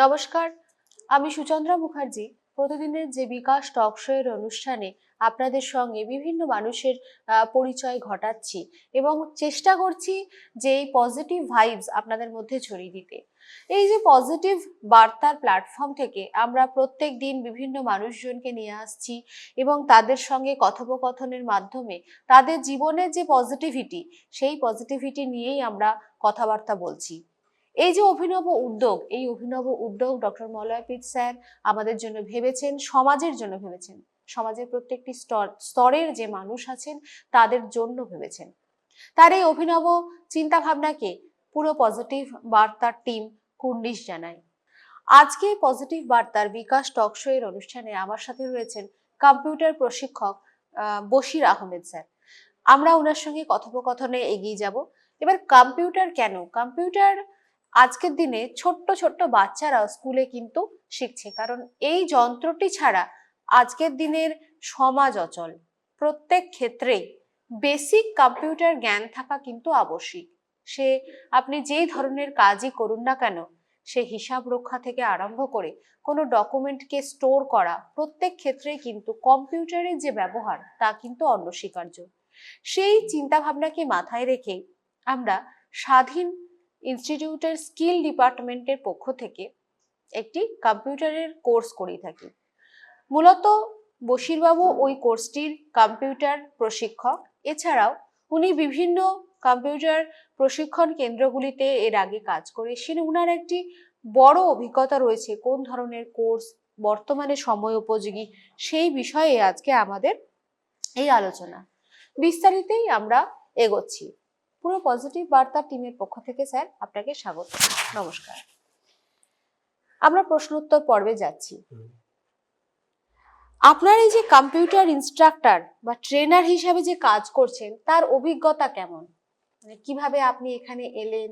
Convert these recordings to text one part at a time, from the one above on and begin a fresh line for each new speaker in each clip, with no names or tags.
নমস্কার, আমি সুচন্দ্রা মুখার্জি। প্রতিদিনের যে বিকাশ টক শো এর অনুষ্ঠানে আপনাদের সঙ্গে বিভিন্ন মানুষের পরিচয় ঘটাচ্ছি এবং চেষ্টা করছি যে এই পজিটিভ ভাইবস আপনাদের মধ্যে ছড়িয়ে দিতে। এই যে পজিটিভ বার্তার প্ল্যাটফর্ম থেকে আমরা প্রত্যেক দিন বিভিন্ন মানুষজনকে নিয়ে আসছি এবং তাদের সঙ্গে কথোপকথনের মাধ্যমে তাদের জীবনের যে পজিটিভিটি, সেই পজিটিভিটি নিয়েই আমরা কথাবার্তা বলছি। এই যে অভিনব উদ্যোগ ডক্টর মলয়পিত স্যার আমাদের জন্য ভেবেছেন, সমাজের জন্য ভেবেছেন, সমাজের প্রত্যেকটি স্তরের যে মানুষ আছেন তাদের জন্য ভেবেছেন। তার এই অভিনব চিন্তা ভাবনাকে পুরো পজিটিভ বার্তার টিম কুর্নিশ জানায়। আজকে পজিটিভ বার্তার বিকাশ টক শো এর অনুষ্ঠানে আমার সাথে রয়েছেন কম্পিউটার প্রশিক্ষক বশির আহমেদ স্যার। আমরা ওনার সঙ্গে কথোপকথনে এগিয়ে যাব। এবার কম্পিউটার কেন? কম্পিউটার আজকের দিনে ছোট্ট ছোট্ট বাচ্চারা স্কুলে কিন্তু শিখছে, কারণ এই যন্ত্রটি ছাড়া আজকের দিনের সমাজ অচল। প্রত্যেক ক্ষেত্রেই বেসিক কম্পিউটার জ্ঞান থাকা কিন্তু আবশ্যিক। সে আপনি যেই ধরনের কাজই করুন না কেন, সে হিসাব রক্ষা থেকে আরম্ভ করে কোনো ডকুমেন্টকে স্টোর করা, প্রত্যেক ক্ষেত্রে কিন্তু কম্পিউটারের যে ব্যবহার তা কিন্তু অনস্বীকার্য। সেই চিন্তা ভাবনাকে মাথায় রেখে আমরা স্বাধীন ইনস্টিটিউটের স্কিল ডিপার্টমেন্টের পক্ষ থেকে একটি কম্পিউটারের কোর্স করিয়ে থাকি। মূলত বশিরবাবু ওই কোর্সটির কম্পিউটার প্রশিক্ষক। এছাড়াও উনি বিভিন্ন কম্পিউটার প্রশিক্ষণ কেন্দ্রগুলিতে এর আগে কাজ করেছেন। উনার একটি বড় অভিজ্ঞতা রয়েছে কোন ধরনের কোর্স বর্তমানে সময় উপযোগী, সেই বিষয়ে আজকে আমাদের এই আলোচনা। বিস্তারিতই আমরা এগোচ্ছি। পুরো পজিটিভ বার্তা টিমের পক্ষ থেকে স্যার আপনাকে স্বাগত। নমস্কার। আমরা প্রশ্নোত্তর পর্বে যাচ্ছি। আপনার এই যে কম্পিউটার ইনস্ট্রাক্টর বা ট্রেনার হিসাবে যে কাজ করছেন, তার অভিজ্ঞতা কেমন? মানে কিভাবে আপনি এখানে এলেন,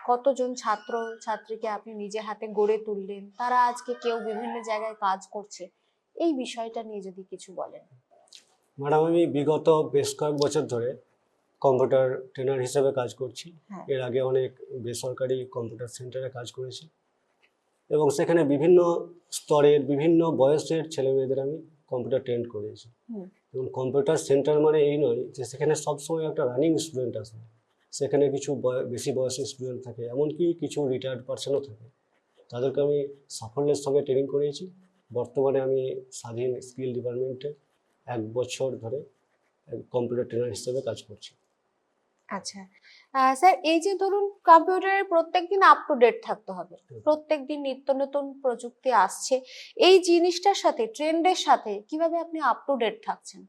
কতজন ছাত্র ছাত্রীকে আপনি নিজে হাতে গড়ে তুললেন, তারা আজকে কেউ বিভিন্ন জায়গায় কাজ করছে, এই বিষয়টা নিয়ে যদি কিছু বলেন।
ম্যাডাম, আমি বিগত বেশ কয়েক বছর ধরে কম্পিউটার ট্রেনার হিসেবে কাজ করছি। এর আগে অনেক বেসরকারি কম্পিউটার সেন্টারে কাজ করেছি এবং সেখানে বিভিন্ন স্তরের বিভিন্ন বয়সের ছেলে মেয়েদের আমি কম্পিউটার ট্রেন করেছি। এবং কম্পিউটার সেন্টার মানে এই নয় যে সেখানে সবসময় একটা রানিং স্টুডেন্ট আসে, সেখানে কিছু বেশি বয়সের স্টুডেন্ট থাকে, এমনকি কিছু রিটায়ার্ড পার্সনও থাকে। তাদেরকে আমি সাফল্যের সঙ্গে ট্রেনিং করিয়েছি। বর্তমানে আমি স্বাধীন স্কিল ডিপার্টমেন্টে 1 বছর ধরে কম্পিউটার ট্রেনার হিসেবে কাজ করছি।
আচ্ছা স্যার, এই যে ধরুন কম্পিউটারে প্রত্যেকদিন আপ টু ডেট থাকতে হবে, প্রত্যেকদিন নিত্য নতুন প্রযুক্তি আসছে, এই জিনিসটার সাথে ট্রেন্ডের সাথে কিভাবে আপনি আপ টু ডেট থাকছেন?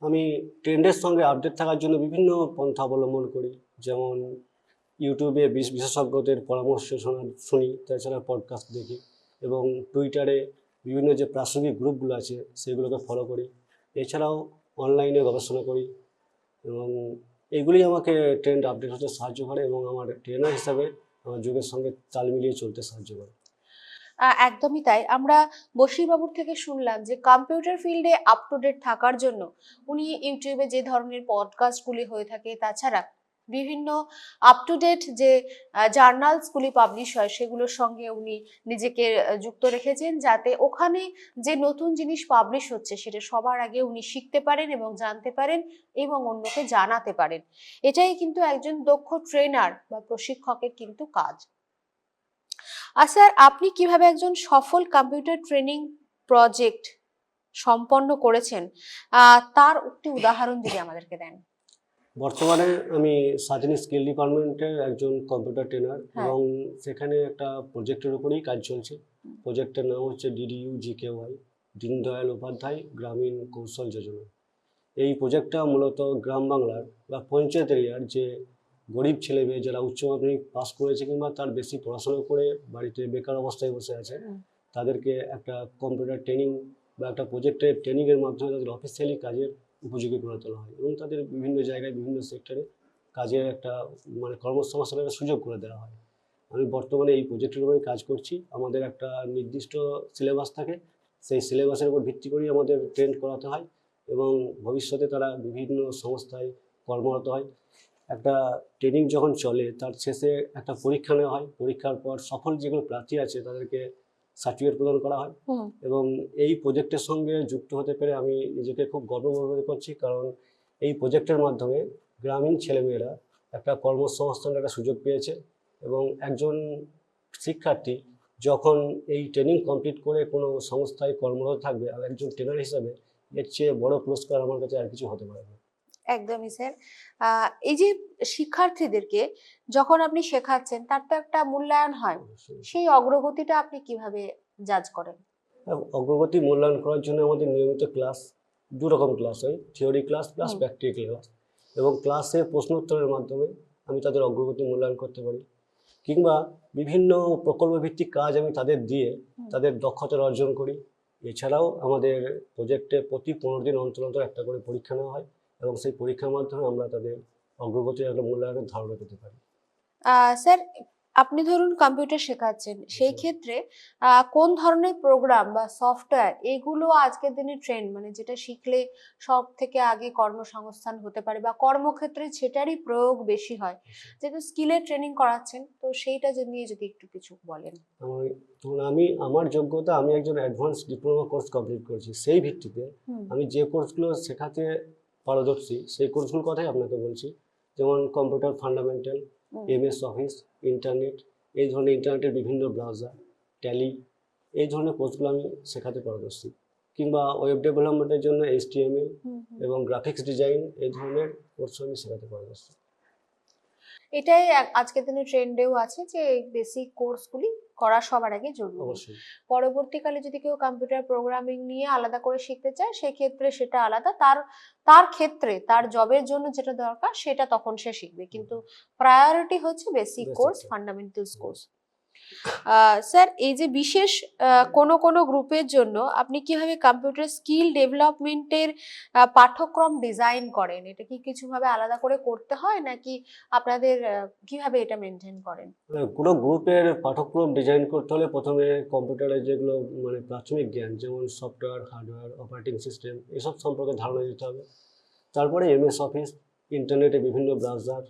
আমি ট্রেন্ডের সঙ্গে আপডেট থাকার জন্য বিভিন্ন পন্থা অবলম্বন করি। যেমন ইউটিউবে বিশেষজ্ঞদের পরামর্শ শুনি, তাছাড়া পডকাস্ট দেখি এবং টুইটারে বিভিন্ন যে প্রাসঙ্গিক গ্রুপগুলো আছে সেগুলোকে ফলো করি। এছাড়াও অনলাইনে গবেষণা করি এবং এগুলি আমাকে ট্রেন্ড আপডেট হতে সাহায্য করে এবং আমার ট্রেনার হিসাবে আমার যুগের সঙ্গে তাল মিলিয়ে চলতে সাহায্য করে।
একদমই তাই। আমরা বশিরবাবুর থেকে শুনলাম যে কম্পিউটার ফিল্ডে আপ টু ডেট থাকার জন্য উনি ইউটিউবে যে ধরনের পডকাস্টগুলি হয়ে থাকে, তাছাড়া বিভিন্ন আপ টু ডেট যে জার্নালসগুলি পাবলিশ হয় সেগুলোর সঙ্গে উনি নিজেকে যুক্ত রেখেছেন, যাতে ওখানে যে নতুন জিনিস পাবলিশ হচ্ছে সেটা সবার আগে উনি শিখতে পারেন এবং জানতে পারেন এবং অন্যকে জানাতে পারেন। এটাই কিন্তু একজন দক্ষ ট্রেনার বা প্রশিক্ষকের কিন্তু কাজ। আর স্যার, আপনি কিভাবে একজন সফল কম্পিউটার ট্রেনিং প্রজেক্ট সম্পন্ন করেছেন, তার একটি উদাহরণ যদি আমাদেরকে দেন।
বর্তমানে আমি স্বাধীন স্কিল ডিপার্টমেন্টের একজন কম্পিউটার ট্রেনার এবং সেখানে একটা প্রজেক্টের উপরেই কাজ চলছে। প্রজেক্টের নাম হচ্ছে DDU-GKY, দীনদয়াল উপাধ্যায় গ্রামীণ কৌশল যোজনা। এই প্রজেক্টটা মূলত গ্রাম বাংলার বা পঞ্চায়েত এরিয়ার যে গরিব ছেলে মেয়ে যারা উচ্চ মাধ্যমিক পাস করেছে কিংবা তার বেশি পড়াশোনা করে বাড়িতে বেকার অবস্থায় বসে আছে, তাদেরকে একটা কম্পিউটার ট্রেনিং বা একটা প্রজেক্টের ট্রেনিংয়ের মাধ্যমে তাদের অফিসিয়ালি কাজের উপযোগী করে তোলা হয় এবং তাদের বিভিন্ন জায়গায় বিভিন্ন সেক্টরে কাজের একটা কর্মসংস্থানের সুযোগ করে দেওয়া হয়। আমি বর্তমানে এই প্রজেক্টের উপরে কাজ করছি। আমাদের একটা নির্দিষ্ট সিলেবাস থাকে, সেই সিলেবাসের উপর ভিত্তি করেই আমাদের ট্রেন করাতে হয় এবং ভবিষ্যতে তারা বিভিন্ন সংস্থায় কর্মরত হয়। একটা ট্রেনিং যখন চলে তার শেষে একটা পরীক্ষা নেওয়া হয়, পরীক্ষার পর সফল যেগুলো প্রার্থী আছে তাদেরকে সার্টিফিকেট প্রদান করা হয়।
হুম।
এবং এই প্রজেক্টের সঙ্গে যুক্ত হতে পেরে আমি নিজেকে খুব গর্ববোধ করছি, কারণ এই প্রজেক্টের মাধ্যমে গ্রামীণ ছেলেমেয়েরা একটা কর্মসংস্থানের একটা সুযোগ পেয়েছে। এবং একজন শিক্ষার্থী যখন এই ট্রেনিং কমপ্লিট করে কোনো সংস্থায় কর্মরত থাকবে, আর একজন ট্রেনার হিসাবে এর চেয়ে বড় পুরস্কার আমার কাছে আর কিছু হতে পারে না।
একদমই স্যার। এই যে শিক্ষার্থীদেরকে যখন আপনি শেখাচ্ছেন তার তো একটা মূল্যায়ন হয়,
অবশ্যই।
সেই অগ্রগতিটা আপনি কিভাবে জাজ করেন?
অগ্রগতি মূল্যায়ন করার জন্য আমাদের নিয়মিত ক্লাস, দু রকম ক্লাস হয়, থিওরি ক্লাস প্লাস
হুম।
Practical class. এবং ক্লাসে প্রশ্ন উত্তরের মাধ্যমে আমি তাদের অগ্রগতি মূল্যায়ন করতে পারি, কিংবা বিভিন্ন প্রকল্প ভিত্তিক কাজ আমি তাদের দিয়ে তাদের দক্ষতা অর্জন করি। এছাড়াও আমাদের প্রজেক্টে প্রতি 15 দিন অন্তর অন্তর একটা করে পরীক্ষা নেওয়া হয়, এবং সেই পরীক্ষার মাধ্যমে আমরা তাদের অগ্রগতির একটা মূল্যায়নের ধারণা পেতে পারি।
স্যার, আপনি ধরুন কম্পিউটার শেখাচ্ছেন, সেই ক্ষেত্রে কোন ধরনের প্রোগ্রাম বা সফটওয়্যার এগুলো আজকের দিনে ট্রেন্ড, মানে যেটা শিখলে সব থেকে আগে কর্মসংস্থান হতে পারে বা কর্মক্ষেত্রে সেটারই প্রয়োগ বেশি হয়, যেহেতু স্কিলের ট্রেনিং করাচ্ছেন, তো সেইটা নিয়ে যদি একটু কিছু বলেন।
আমার যোগ্যতা, আমি একজন অ্যাডভান্স ডিপ্লোমা কোর্স কমপ্লিট করেছি, সেই ভিত্তিতে আমি যে কোর্সগুলো শেখাতে পারদর্শী সেই কোর্সগুলোর কথাই আপনাকে বলছি। যেমন computer fundamental, MS office, internet, এই ধরনের ইন্টারনেটের বিভিন্ন ব্রাউজার, ট্যালি, এই ধরনের কোর্সগুলো আমি শেখাতে পারদর্শী। কিংবা ওয়েব ডেভেলপমেন্টের জন্য HTML এবং গ্রাফিক্স ডিজাইন, এই ধরনের কোর্স আমি শেখাতে পারদর্শী।
এটাই আজকের দিনে ট্রেন্ডেও আছে যে বেসিক কোর্সগুলি করা সবার আগে জরুরি।
অবশ্যই।
পরবর্তীকালে যদি কেউ কম্পিউটার প্রোগ্রামিং নিয়ে আলাদা করে শিখতে চায়, সেক্ষেত্রে সেটা আলাদা, তার তার ক্ষেত্রে তার জবের জন্য যেটা দরকার সেটা তখন সে শিখবে, কিন্তু প্রায়োরিটি হচ্ছে basic course,
Basic.
Fundamentals course. Sir, এই যে বিশেষ কোন গ্রুপের জন্য আপনি কিভাবে কম্পিউটার স্কিল ডেভেলপমেন্টের পাঠ্যক্রম ডিজাইন করেন? এটা কি কিছু ভাবে আলাদা করে করতে হয়, নাকি আপনাদের কিভাবে এটা মেনটেন করেন?
কোনো গ্রুপের পাঠ্যক্রম ডিজাইন করতে হলে প্রথমে কম্পিউটারের যেগুলো মানে প্রাথমিক জ্ঞান, যেমন সফটওয়্যার, হার্ডওয়্যার, অপারেটিং সিস্টেম, এসব সম্পর্কে ধারণা দিতে হবে। তারপরে MS অফিস, ইন্টারনেটে বিভিন্ন ব্রাউজার,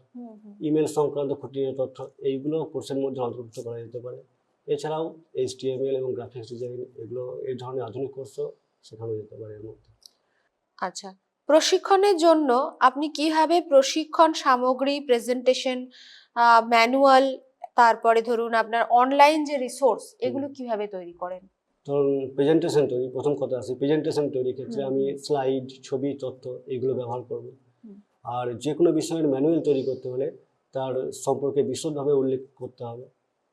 ইমেল সংক্রান্ত খুঁটিনাটি তথ্য, এইগুলো কোর্সের মধ্যে অন্তর্ভুক্ত করা যেতে পারে। এছাড়াও HTML এবং গ্রাফিক্স ডিজাইন, এগুলো এই ধরনের আধুনিক কোর্সও শেখানো যেতে পারে এর মধ্যে।
আচ্ছা, প্রশিক্ষণের জন্য আপনি কিভাবে প্রশিক্ষণ সামগ্রী, প্রেজেন্টেশন, ম্যানুয়াল, তারপরে ধরুন আপনার অনলাইন যে রিসোর্স, এগুলো কিভাবে তৈরি করেন?
ধরুন প্রেজেন্টেশন তৈরি, প্রথম কথা আসি প্রেজেন্টেশন তৈরির ক্ষেত্রে আমি স্লাইড, ছবি, তথ্য এইগুলো ব্যবহার করব। আর যে কোনো বিষয়ের ম্যানুয়াল তৈরি করতে হলে তার সম্পর্কে বিশদভাবে উল্লেখ করতে হবে।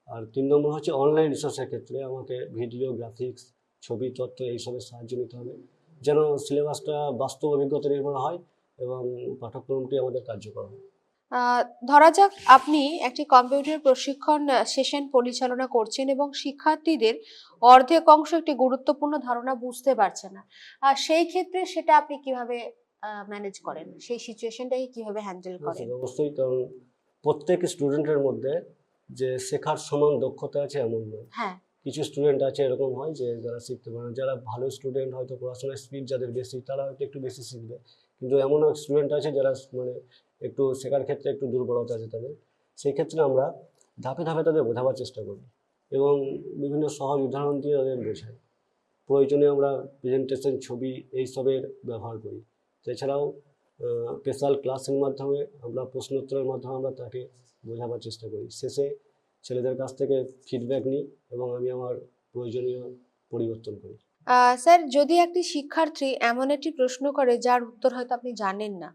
আর 3 নম্বর হচ্ছে অনলাইন রিসোর্সের ক্ষেত্রে আমাকে ভিডিও, গ্রাফিক্স, ছবি, তথ্য এইসবের সাহায্য নিতে হবে, যেন সিলেবাসটা বাস্তব অভিজ্ঞতা নির্ভর হয় এবং পাঠ্যক্রমটি আমাদের কার্যকর হয়।
ধরা যাক আপনি একটি কম্পিউটার প্রশিক্ষণ সেশন পরিচালনা করছেন এবং শিক্ষার্থীদের অর্ধেক অংশ একটি গুরুত্বপূর্ণ ধারণা বুঝতে পারছে না, সেই ক্ষেত্রে সেটা আপনি কিভাবে ম্যানেজ করেন? সেই সিচুয়েশনটাকে কিভাবে হ্যান্ডেল করেন?
অবশ্যই, কারণ প্রত্যেক স্টুডেন্টের মধ্যে যে শেখার সমান দক্ষতা আছে এমন নয়।
হ্যাঁ।
কিছু স্টুডেন্ট আছে এরকম হয় যে যারা শিখতে পারে না। যারা ভালো স্টুডেন্ট, হয়তো পড়াশোনার স্পিড যাদের বেশি, তারা হয়তো একটু বেশি শিখবে। কিন্তু এমন স্টুডেন্ট আছে যারা মানে একটু শেখার ক্ষেত্রে একটু দুর্বলতা আছে তাদের। সেই ক্ষেত্রে আমরা ধাপে ধাপে তাদের বোঝাবার চেষ্টা করি এবং বিভিন্ন সহজ উদাহরণ দিয়ে তাদের বোঝাই। প্রয়োজনে আমরা প্রেজেন্টেশন, ছবি এইসবের ব্যবহার করি। এছাড়াও স্পেশাল ক্লাসের মাধ্যমে আমরা প্রশ্ন উত্তরের মাধ্যমে আমরা তাকে বোঝাবার চেষ্টা করি। শেষে ছেলেদের কাছ থেকে ফিডব্যাক নিই এবং আমি আমার প্রয়োজনীয় পরিবর্তন করি।
স্যার, যদি একটি শিক্ষার্থী এমন একটি প্রশ্ন করে যার উত্তর হয়তো আপনি জানেন না,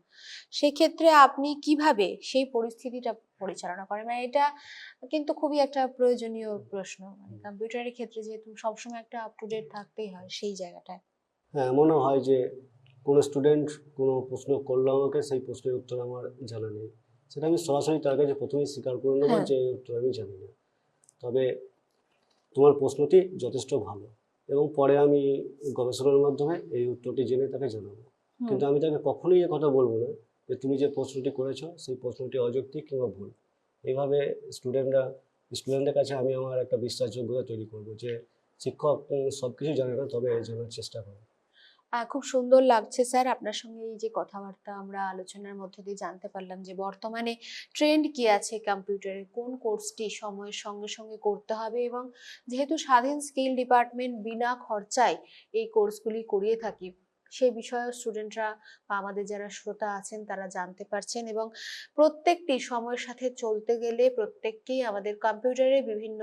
সেক্ষেত্রে আপনি কিভাবে সেই পরিস্থিতিটা পরিচালনা করেন? মানে এটা কিন্তু খুবই একটা প্রয়োজনীয় প্রশ্ন, মানে কম্পিউটারের ক্ষেত্রে যেহেতু সবসময় একটা আপ টু ডেট থাকতেই হয় সেই জায়গাটায়।
হ্যাঁ, এমনও হয় যে কোনো স্টুডেন্ট কোনো প্রশ্ন করলো আমাকে, সেই প্রশ্নের উত্তর আমার জানা নেই, সেটা আমি সরাসরি তার কাছে প্রথমেই স্বীকার করে নেবো যে এই উত্তর আমি জানি না, তবে তোমার প্রশ্নটি যথেষ্ট ভালো, এবং পরে আমি গবেষণার মাধ্যমে এই উত্তরটি জেনে তাকে জানাবো। কিন্তু আমি তাকে কখনোই এ কথা বলবো না যে তুমি যে প্রশ্নটি করেছো সেই প্রশ্নটি অযৌক্তিক কিংবা ভুল। এইভাবে স্টুডেন্টদের কাছে আমি আমার একটা বিশ্বাসযোগ্যতা তৈরি করবো যে শিক্ষক সব কিছু জানে না, তবে জানার চেষ্টা করে।
খুব সুন্দর লাগছে স্যার আপনার সঙ্গে এই যে কথাবার্তা আমরা আলোচনার মধ্যে দিয়ে জানতে পারলাম যে বর্তমানে ট্রেন্ড কি আছে কম্পিউটারে, কোন কোর্সটি সময়ের সঙ্গে সঙ্গে করতে হবে, এবং যেহেতু স্বাধীন স্কিল ডিপার্টমেন্ট বিনা খরচায় এই কোর্সগুলি করিয়ে থাকি, সেই বিষয়ে স্টুডেন্টরা বা আমাদের যারা শ্রোতা আছেন তারা জানতে পারছেন। এবং প্রত্যেকটি সময়ের সাথে চলতে গেলে প্রত্যেককেই আমাদের কম্পিউটারের বিভিন্ন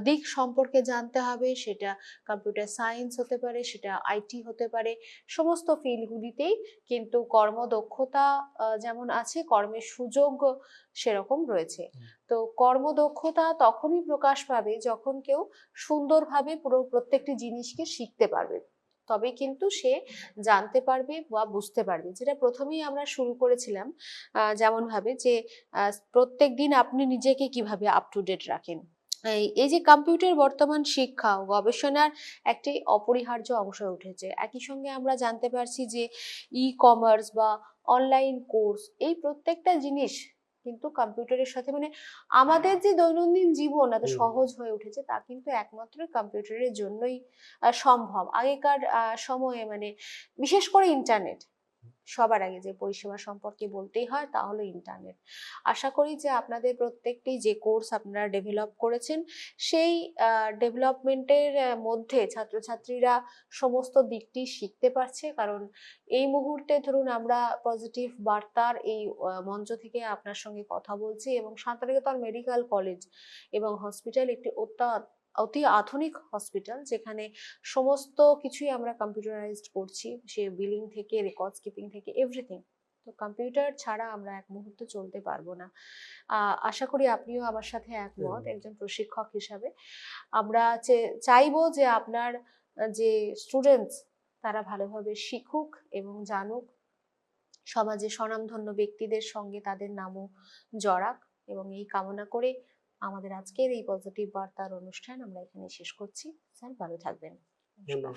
দিক সম্পর্কে জানতে হবে। সেটা কম্পিউটার সায়েন্স হতে পারে, সেটা আইটি হতে পারে, সমস্ত ফিল্ডগুলিতেই কিন্তু কর্মদক্ষতা যেমন আছে, কর্মের সুযোগ সেরকম রয়েছে। তো কর্মদক্ষতা তখনই প্রকাশ পাবে যখন কেউ সুন্দরভাবে পুরো প্রত্যেকটি জিনিসকে শিখতে পারবে, তবে কিন্তু সে জানতে পারবে বা বুঝতে পারবে। যেটা প্রথমেই আমরা শুরু করেছিলাম যেমন ভাবে যে প্রত্যেক দিন আপনি নিজেকে কিভাবে আপ টু ডেট রাখেন। এই যে কম্পিউটার বর্তমান শিক্ষা ও গবেষণার একটি অপরিহার্য অংশ হয়ে উঠেছে। একই সঙ্গে আমরা জানতে পারছি যে ই কমার্স বা অনলাইন কোর্স, এই প্রত্যেকটা জিনিস কিন্তু কম্পিউটারের সাথে মানে আমাদের যে দৈনন্দিন জীবন এত সহজ হয়ে উঠেছে তা কিন্তু একমাত্র কম্পিউটারের জন্যই সম্ভব। আগেকার সময়ে মানে বিশেষ করে ইন্টারনেট, সবার আগে যে পরিষেবা সম্পর্কে বলতেই হয় তা হলো ইন্টারনেট। আশা করি যে আপনাদের প্রত্যেকটি যে কোর্স আপনারা ডেভেলপ করেছেন সেই ডেভেলপমেন্টের মধ্যে ছাত্রছাত্রীরা সমস্ত দিকটি শিখতে পারছে। কারণ এই মুহূর্তে ধরুন আমরা পজিটিভ বার্তার এই মঞ্চ থেকে আপনার সঙ্গে কথা বলছি, এবং শান্তিনিকেতন মেডিকেল কলেজ এবং হসপিটাল একটি অতি আধুনিক হসপিটাল, যেখানে সমস্ত কিছুই আমরা কম্পিউটারাইজড করছি, সে বিলিং থেকে রেকর্ডস কিপিং থেকে এভরিথিং। তো কম্পিউটার ছাড়া আমরা এক মুহূর্ত চলতে পারবো না। আশা করি আপনিও আমার সাথে একমত একজন প্রশিক্ষক হিসাবে। আমরা চাইবো যে আপনার যে স্টুডেন্টস তারা ভালোভাবে শিখুক এবং জানুক, সমাজে স্বনামধন্য ব্যক্তিদের সঙ্গে তাদের নামও জড়াক, এবং এই কামনা করে আমাদের আজকের এই পজিটিভ বার্তার অনুষ্ঠান আমরা এখানে শেষ করছি। স্যার ভালো থাকবেন। নমস্কার।
ধন্যবাদ।